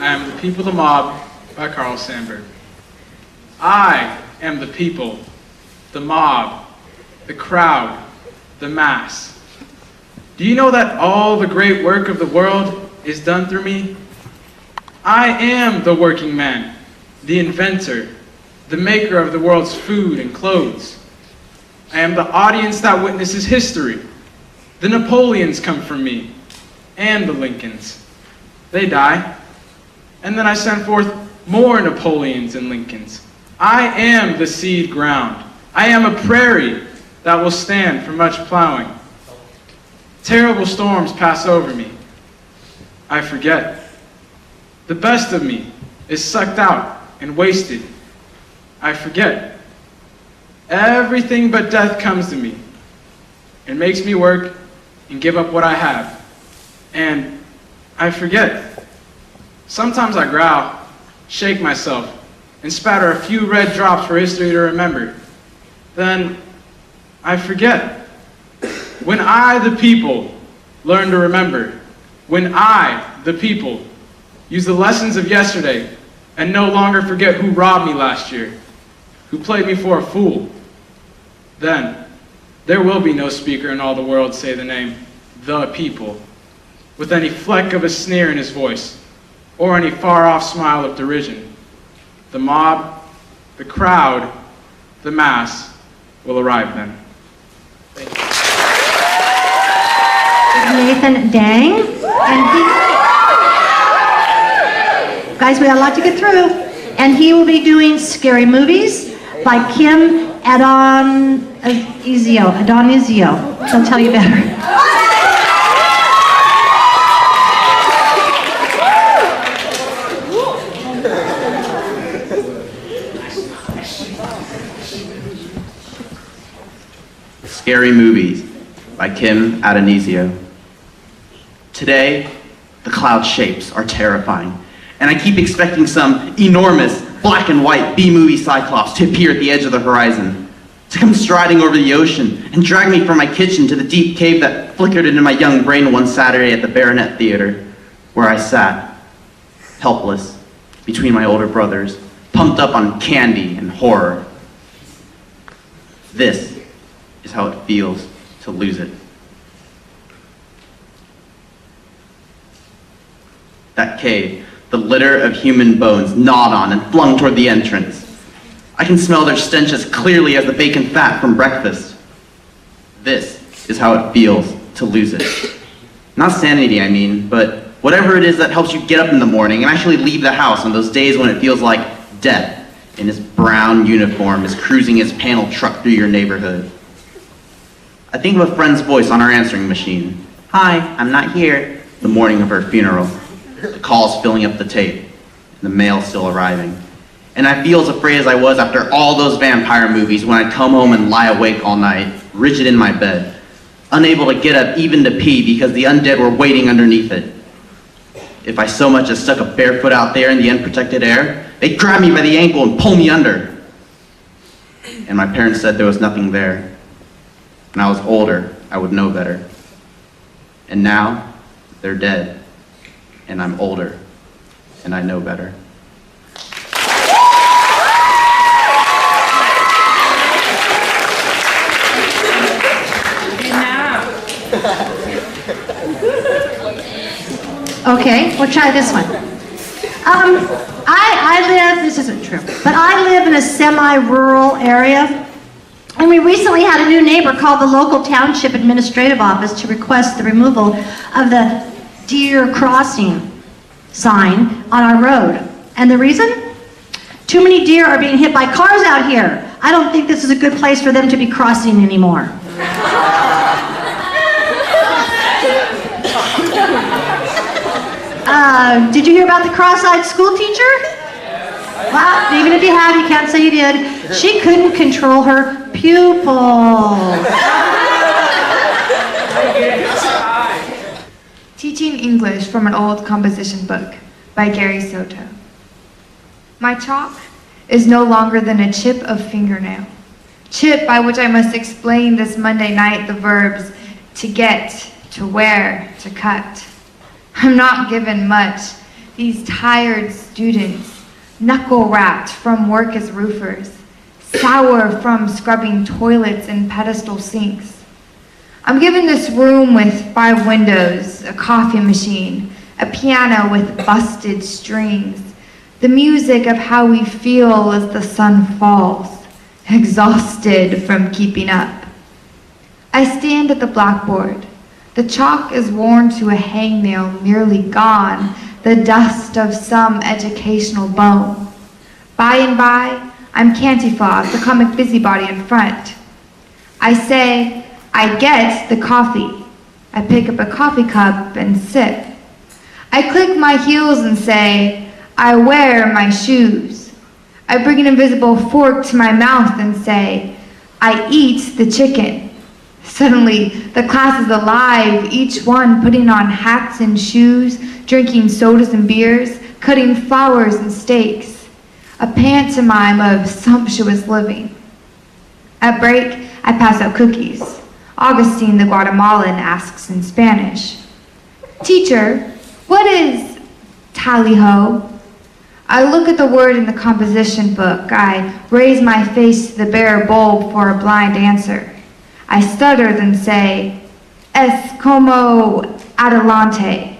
I am the people, the mob, by Carl Sandburg. I am the people, the mob, the crowd, the mass. Do you know that all the great work of the world is done through me? I am the working man, the inventor, the maker of the world's food and clothes. I am the audience that witnesses history. The Napoleons come from me, and the Lincolns. They die, and then I send forth more Napoleons and Lincolns. I am the seed ground. I am a prairie that will stand for much plowing. Terrible storms pass over me. I forget. The best of me is sucked out and wasted. I forget. Everything but death comes to me and makes me work and give up what I have. And I forget. Sometimes I growl, shake myself, and spatter a few red drops for history to remember. Then I forget. When I, the people, learn to remember, when I, the people, use the lessons of yesterday and no longer forget who robbed me last year, who played me for a fool, then there will be no speaker in all the world say the name, the people, with any fleck of a sneer in his voice, or any far-off smile of derision. The mob, the crowd, the mass will arrive then. Thank you. Nathan Dang, and guys, we got a lot to get through, and he will be doing Scary Movies by Kim Adonizio. She'll tell you better. Scary Movies by Kim Adonizio. Today, the cloud shapes are terrifying, and I keep expecting some enormous black and white B-movie cyclops to appear at the edge of the horizon, to come striding over the ocean and drag me from my kitchen to the deep cave that flickered into my young brain one Saturday at the Baronet Theater, where I sat, helpless, between my older brothers, pumped up on candy and horror. This is how it feels to lose it. That cave, the litter of human bones gnawed on and flung toward the entrance. I can smell their stench as clearly as the bacon fat from breakfast. This is how it feels to lose it. Not sanity, I mean, but whatever it is that helps you get up in the morning and actually leave the house on those days when it feels like death in his brown uniform is cruising his panel truck through your neighborhood. I think of a friend's voice on our answering machine. Hi, I'm not here. The morning of her funeral. The calls filling up the tape. And the mail still arriving. And I feel as afraid as I was after all those vampire movies when I'd come home and lie awake all night, rigid in my bed, unable to get up even to pee because the undead were waiting underneath it. If I so much as stuck a bare foot out there in the unprotected air, they'd grab me by the ankle and pull me under. And my parents said there was nothing there. When I was older, I would know better. And now, they're dead. And I'm older. And I know better. Okay, we'll try this one. I live, this isn't true, but I live in a semi-rural area. And we recently had a new neighbor call the local township administrative office to request the removal of the deer crossing sign on our road. And the reason? Too many deer are being hit by cars out here. I don't think this is a good place for them to be crossing anymore. Did you hear about the cross-eyed school teacher? Well, even if you have, you can't say you did. She couldn't control her pupils. Teaching English from an old composition book by Gary Soto. My chalk is no longer than a chip of fingernail. Chip by which I must explain this Monday night the verbs to get, to wear, to cut. I'm not given much. these tired students, knuckle-wrapped from work as roofers, sour from scrubbing toilets and pedestal sinks. I'm given this room with 5 windows, a coffee machine, a piano with busted strings, the music of how we feel as the sun falls, exhausted from keeping up. I stand at the blackboard. The chalk is worn to a hangnail, nearly gone, the dust of some educational bone. By and by, I'm Cantyfloss, the comic busybody in front. I say, I get the coffee. I pick up a coffee cup and sip. I click my heels and say, I wear my shoes. I bring an invisible fork to my mouth and say, I eat the chicken. Suddenly, the class is alive, each one putting on hats and shoes, drinking sodas and beers, cutting flowers and steaks. A pantomime of sumptuous living. At break, I pass out cookies. Augustine, the Guatemalan, asks in Spanish, Teacher, what is tally-ho? I look at the word in the composition book. I raise my face to the bare bulb for a blind answer. I stutter, then say, Es como adelante.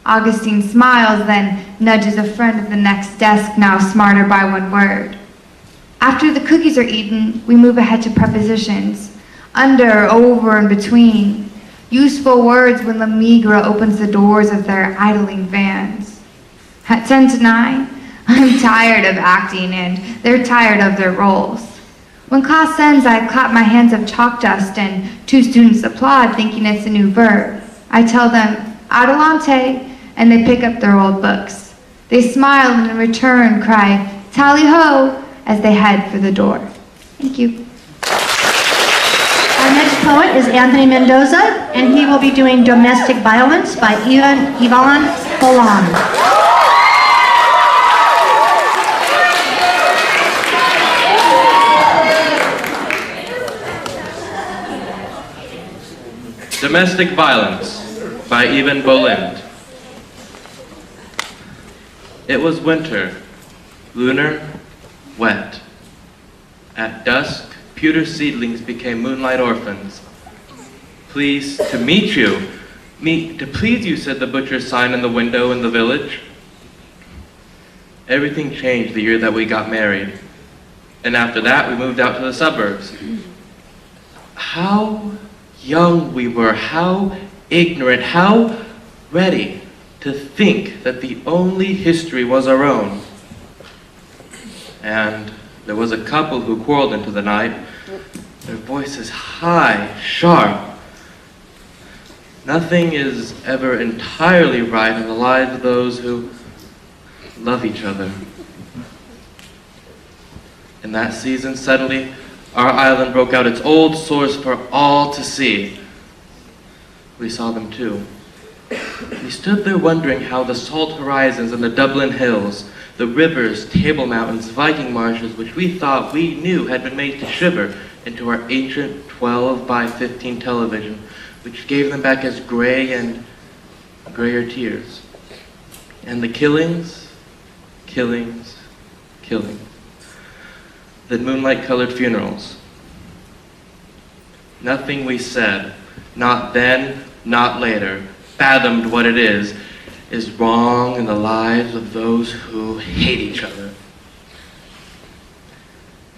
Augustine smiles, then nudges a friend at the next desk, now smarter by one word. After the cookies are eaten, we move ahead to prepositions. Under, over, and between. Useful words when La Migra opens the doors of their idling vans. At 10 to 9, I'm tired of acting and they're tired of their roles. When class ends, I clap my hands of chalk dust and 2 students applaud, thinking it's a new verb. I tell them, adelante, and they pick up their old books. They smile and in return cry, tally-ho, as they head for the door. Thank you. Our next poet is Anthony Mendoza, and he will be doing Domestic Violence by Yvonne Bolland. Domestic Violence by Yvonne Bolland. It was winter, lunar, wet. At dusk, pewter seedlings became moonlight orphans. Pleased to meet you. To please you, said the butcher's sign in the window in the village. Everything changed the year that we got married. And after that, we moved out to the suburbs. How young we were, how ignorant, how ready to think that the only history was our own. And there was a couple who quarreled into the night, their voices high, sharp. Nothing is ever entirely right in the lives of those who love each other. In that season, suddenly, our island broke out its old sores for all to see. We saw them too. We stood there wondering how the salt horizons and the Dublin hills, the rivers, table mountains, Viking marshes, which we thought we knew had been made to shiver into our ancient 12 by 15 television, which gave them back as gray and grayer tears. And the killings, killings, killings. The moonlight-colored funerals. Nothing we said, not then, not later, fathomed what it is wrong in the lives of those who hate each other.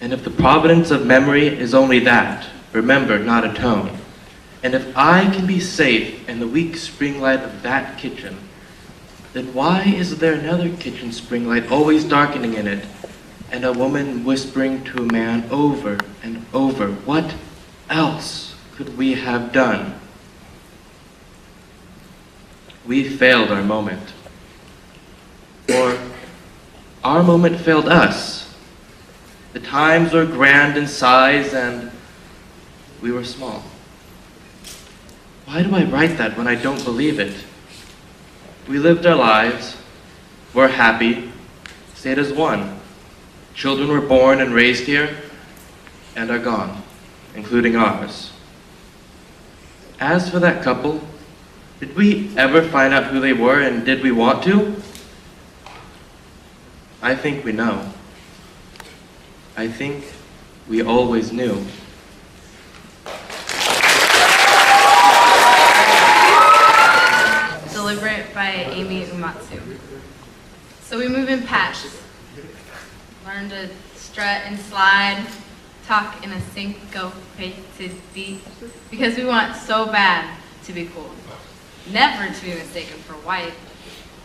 And if the providence of memory is only that, remember, not a tone, and if I can be safe in the weak spring light of that kitchen, then why is there another kitchen spring light always darkening in it, and a woman whispering to a man over and over, what else could we have done? We failed our moment. Or our moment failed us. The times were grand in size and we were small. Why do I write that when I don't believe it? We lived our lives, were happy, stayed as one. Children were born and raised here and are gone, including ours. As for that couple, did we ever find out who they were, and did we want to? I think we know. I think we always knew. Deliberate by Amy Umatsu. So we move in patches. Learn to strut and slide, talk in a syncopated beat, because we want so bad to be cool. Never to be mistaken for white.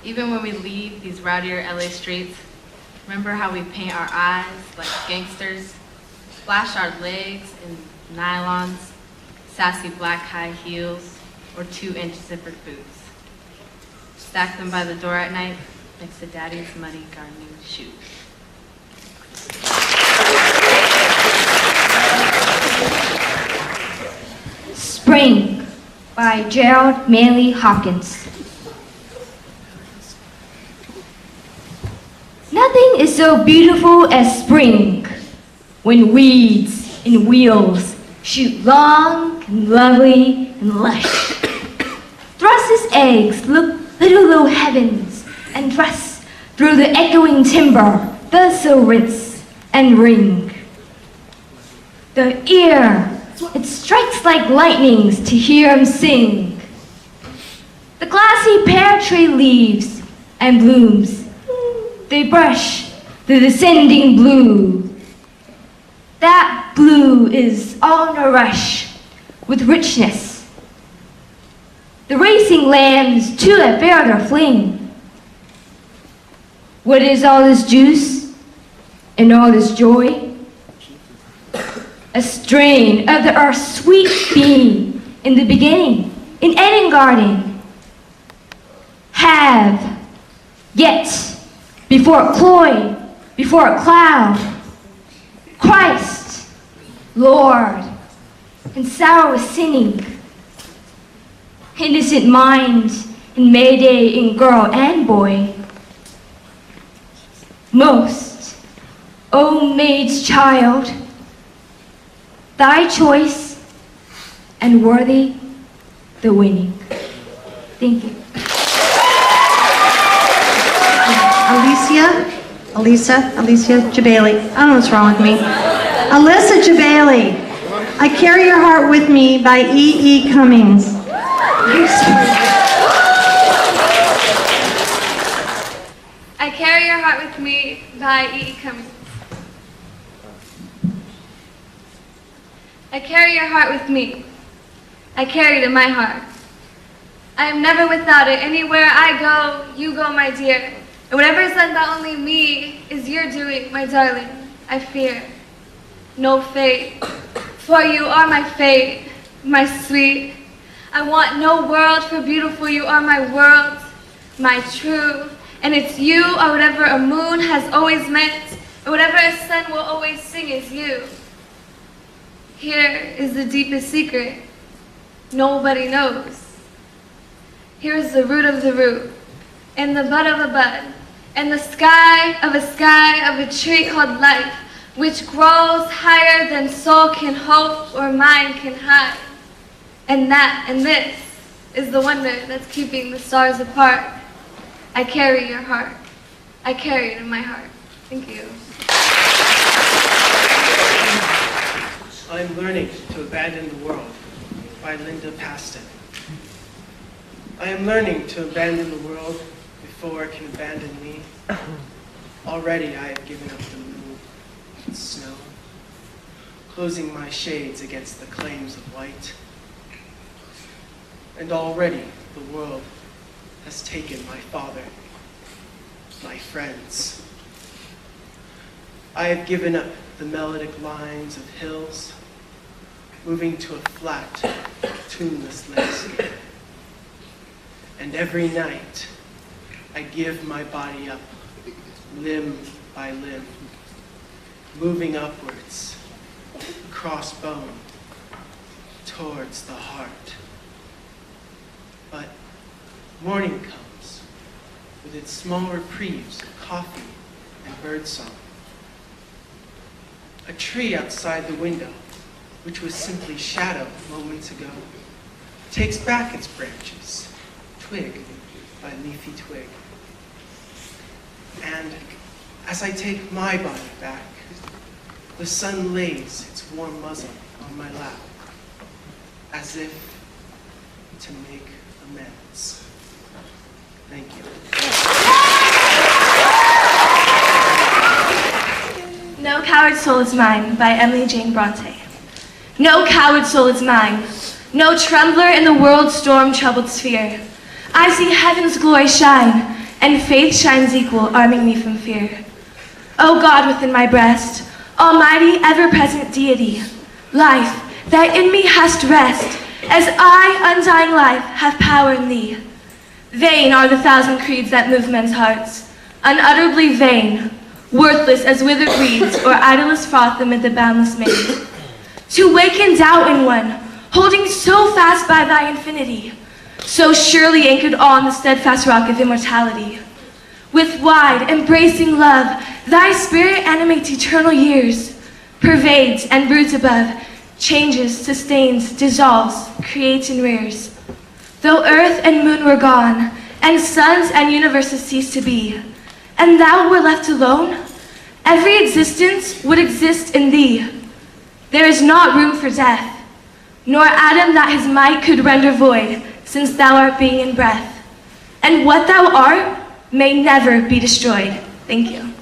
Even when we leave these rowdier LA streets, remember how we paint our eyes like gangsters, flash our legs in nylons, sassy black high heels, or 2-inch zippered boots. Stack them by the door at night next to Daddy's muddy gardening shoes. Spring by Gerald Manley Hopkins. Nothing is so beautiful as spring, when weeds and wheels shoot long and lovely and lush. Thrush's eggs look little low heavens and thrust through the echoing timber, thus so rinse and ring. The ear, it strikes like lightnings to hear 'em sing. The glassy pear tree leaves and blooms, they brush the descending blue. That blue is all in a rush with richness. The racing lambs too that bear their fling. What is all this juice and all this joy? A strain of the earth's sweet being in the beginning, in Eden Garden. Have, yet, before it cloyed, before it cloud, Christ, Lord, and sorrow is sinning. Innocent mind in Mayday in girl and boy. Most, O maid's child, thy choice and worthy the winning. Thank you. Alicia Jabali. I don't know what's wrong with me. Alyssa Jabali. I Carry Your Heart With Me by E. Cummings. I Carry Your Heart With Me by E. Cummings. I carry your heart with me. I carry it in my heart. I am never without it. Anywhere I go, you go, my dear. And whatever is done by only me is your doing, my darling. I fear no fate, for you are my fate, my sweet. I want no world, for beautiful you are my world, my true. And it's you, or whatever a moon has always meant, or whatever a sun will always sing is you. Here is the deepest secret nobody knows. Here is the root of the root, and the bud of a bud, and the sky of a tree called life, which grows higher than soul can hope or mind can hide. And that and this is the wonder that's keeping the stars apart. I carry your heart. I carry it in my heart. Thank you. I'm Learning to Abandon the World by Linda Paston. I am learning to abandon the world before it can abandon me. Already I have given up the moon and snow, closing my shades against the claims of white. And already the world has taken my father, my friends. I have given up the melodic lines of hills, moving to a flat, tuneless landscape. And every night, I give my body up, limb by limb, moving upwards, across bone, towards the heart. But morning comes, with its small reprieves of coffee and birdsong. A tree outside the window, which was simply shadow moments ago, takes back its branches, twig by leafy twig. And As I take my body back, the sun lays its warm muzzle on my lap, as if to make amends. Thank you. No Coward Soul is Mine by Emily Jane Bronte. No coward soul is mine, no trembler in the world's storm-troubled sphere. I see heaven's glory shine, and faith shines equal, arming me from fear. O God within my breast, almighty, ever-present deity, life that in me hast rest, as I, undying life, have power in thee. Vain are the thousand creeds that move men's hearts, unutterably vain, worthless as withered reeds or idlest froth amid the boundless main. To waken doubt in one, holding so fast by thy infinity, so surely anchored on the steadfast rock of immortality. With wide, embracing love, thy spirit animates eternal years, pervades and broods above, changes, sustains, dissolves, creates and rears. Though earth and moon were gone, and suns and universes ceased to be, and thou were left alone, every existence would exist in thee. There is not room for death, nor atom that his might could render void, since thou art being in breath. And what thou art may never be destroyed. Thank you.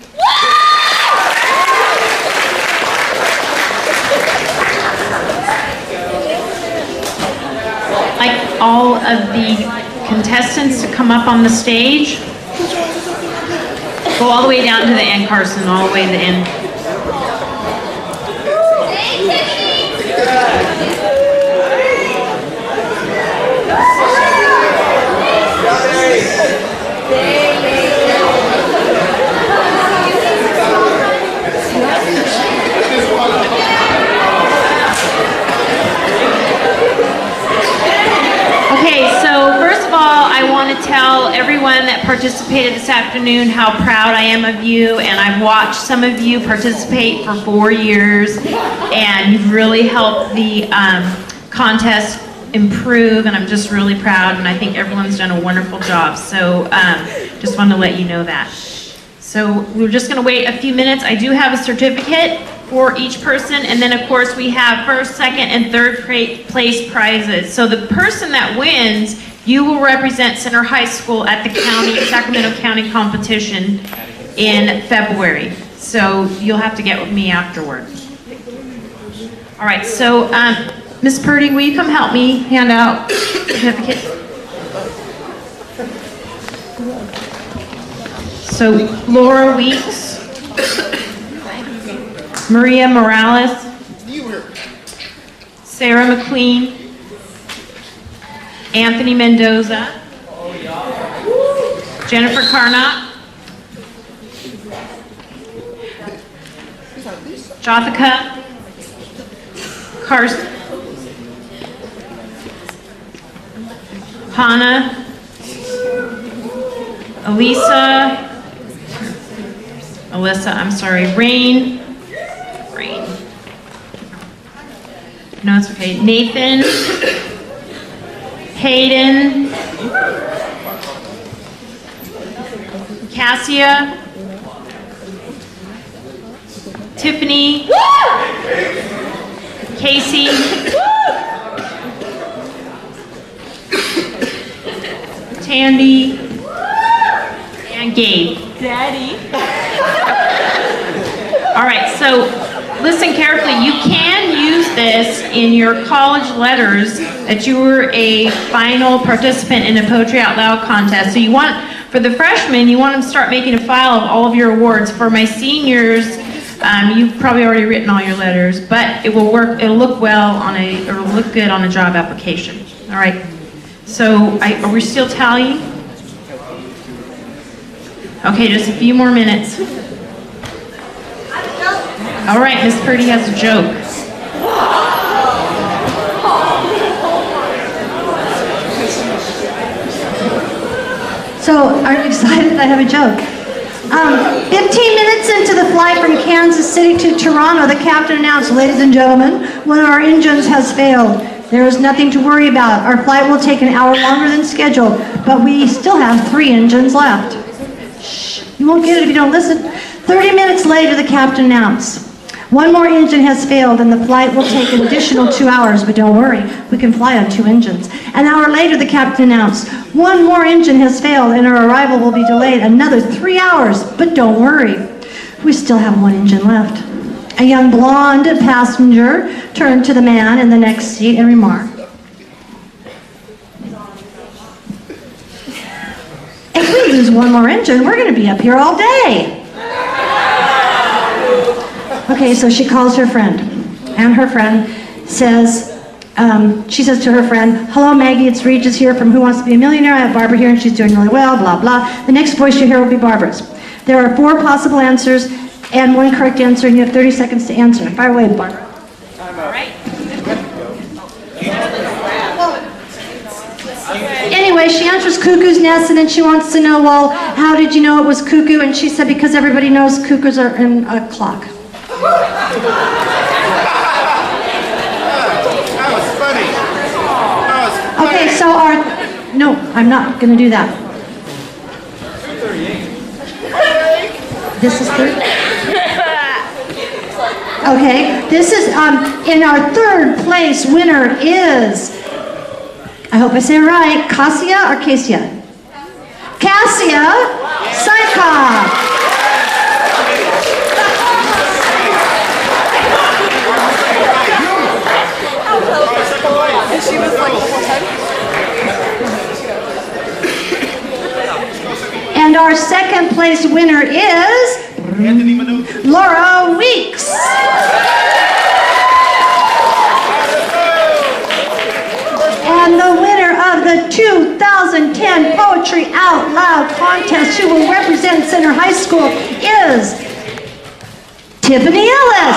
I'd like all of the contestants to come up on the stage. Go all the way down to the end, Carson, all the way to the end. Okay, so first of all, I want to tell everyone that participated this afternoon how proud I am of you, and I've watched some of you participate for 4 years, and you've really helped the contest improve, and I'm just really proud, and I think everyone's done a wonderful job, so just wanted to let you know that. So we're just going to wait a few minutes. I do have a certificate for each person, and then of course we have first, second, and third place prizes. So the person that wins, you will represent Center High School at the Sacramento County competition in February. So you'll have to get with me afterward. All right, so Miss Purdy, will you come help me hand out certificates? So Laura Weeks, Maria Morales, Sarah McQueen, Anthony Mendoza, Jennifer Carnot, Jothica, Carson, Hannah, Alyssa, I'm sorry, Rain, no, it's okay, Nathan, Hayden, Kasia, Tiffany, Casey, Tandy, and Gabe. Daddy. All right, so listen carefully. You can use this in your college letters that you were a final participant in a Poetry Out Loud contest. So you want, for the freshmen, you want to start making a file of all of your awards. For my seniors, you've probably already written all your letters, but it will work. It'll look well on it'll look good on a job application. All right. So are we still tallying? Okay, just a few more minutes. All right, Miss Purdy has a joke. So, are you excited? I have a joke. 15 minutes into the flight from Kansas City to Toronto, the captain announced, "Ladies and gentlemen, one of our engines has failed. There is nothing to worry about. Our flight will take an hour longer than scheduled, but we still have 3 engines left." Shh, you won't get it if you don't listen. 30 minutes later, the captain announced, one more engine has failed and the flight will take an additional 2 hours, but don't worry, we can fly on 2 engines. An hour later, the captain announced, one more engine has failed and our arrival will be delayed another 3 hours, but don't worry, we still have 1 engine left. A young blonde passenger turned to the man in the next seat and remarked, if we lose 1 more engine, we're going to be up here all day. Okay, so she calls her friend, and her friend says, she says to her friend, hello Maggie, it's Regis here from Who Wants to Be a Millionaire. I have Barbara here and she's doing really well, blah, blah. The next voice you hear will be Barbara's. There are 4 possible answers and 1 correct answer, and you have 30 seconds to answer. Fire away, Barbara. All right. Anyway, she answers cuckoo's nest, and then she wants to know, well, how did you know it was cuckoo? And she said, because everybody knows cuckoos are in a clock. That was funny. Okay, so no, I'm not going to do that. This is 3. Okay, this is, in our 3rd place winner is, I hope I say it right, Kasia or Kasia? Kasia Siakov. She was like, and our 2nd place winner is Laura Weeks. And the winner of the 2010 Poetry Out Loud contest, who will represent Center High School, is Tiffany Ellis.